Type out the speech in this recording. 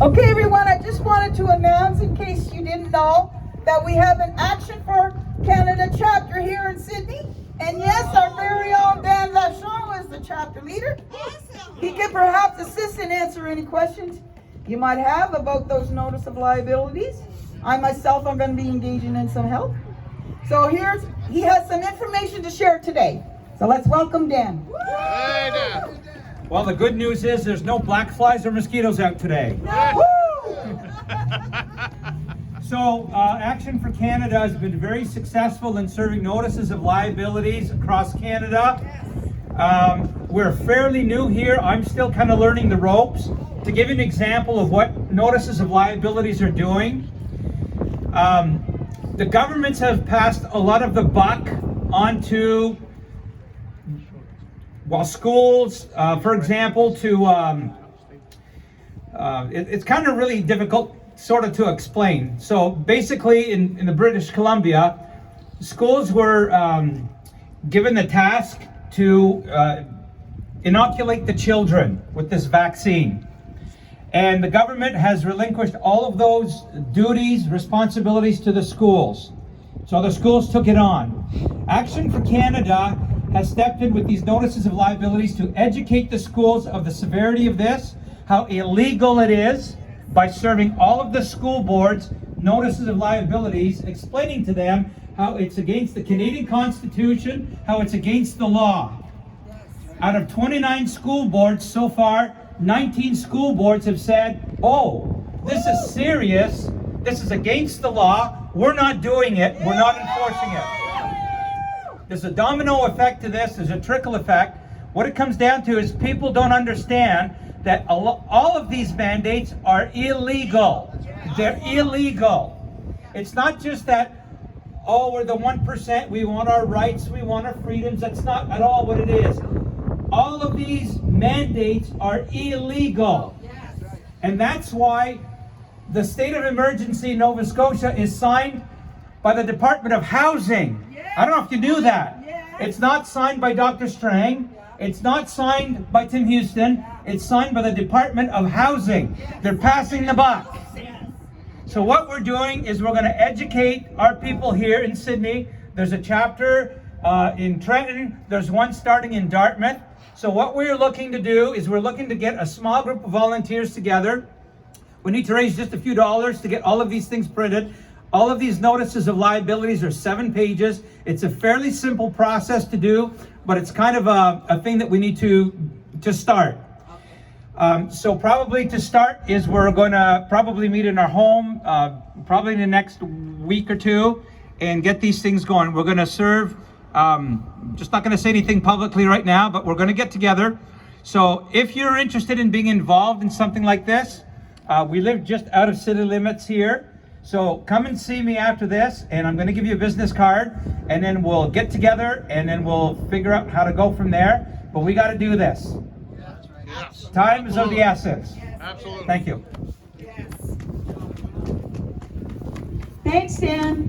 Okay, everyone, I just wanted to announce, in case you didn't know, that we have an Action for Canada chapter here in Sydney. And yes, our very own Dan Vachon is the chapter leader. He can perhaps assist and answer any questions you might have about those notice of liabilities. I myself am going to be engaging in some help. So he has some information to share today. So let's welcome Dan. Hey, Dan. Well, the good news is there's no black flies or mosquitoes out today. So, Action for Canada has been very successful in serving notices of liabilities across Canada. We're fairly new here. I'm still kind of learning the ropes. To give you an example of what notices of liabilities are doing, the governments have passed a lot of the buck onto schools, for example, it's kind of really difficult sort of to explain. So basically in the British Columbia, schools were given the task to inoculate the children with this vaccine. And the government has relinquished all of those duties, responsibilities to the schools. So the schools took it on. Action for Canada has stepped in with these notices of liabilities to educate the schools of the severity of this, how illegal it is, by serving all of the school boards notices of liabilities, explaining to them how it's against the Canadian Constitution, how it's against the law. Out of 29 school boards so far, 19 school boards have said, oh, this is serious, this is against the law, we're not doing it, we're not enforcing it. There's a domino effect to this, there's a trickle effect. What it comes down to is people don't understand that all of these mandates are illegal. They're illegal. It's not just that, oh, we're the 1%, we want our rights, we want our freedoms. That's not at all what it is. All of these mandates are illegal. And that's why the state of emergency in Nova Scotia is signed by the Department of Housing. I don't know if you knew that. It's not signed by Dr. Strang. It's not signed by Tim Houston. It's signed by the Department of Housing. They're passing the buck. So what we're doing is we're going to educate our people here in Sydney. There's a chapter in Trenton. There's one starting in Dartmouth. So what we're looking to do is we're looking to get a small group of volunteers together. We need to raise just a few dollars to get all of these things printed. All of these notices of liabilities are 7 pages. It's a fairly simple process to do, but it's kind of a thing that we need to start. So probably to start is we're going to probably meet in our home, probably in the next week or two, and get these things going. We're going to serve, just not going to say anything publicly right now, but we're going to get together. So if you're interested in being involved in something like this, we live just out of city limits here. So come and see me after this, and I'm going to give you a business card, and then we'll get together, and then we'll figure out how to go from there. But we got to do this. Yes. Time is of the essence. Absolutely. Thank you. Thanks, Dan.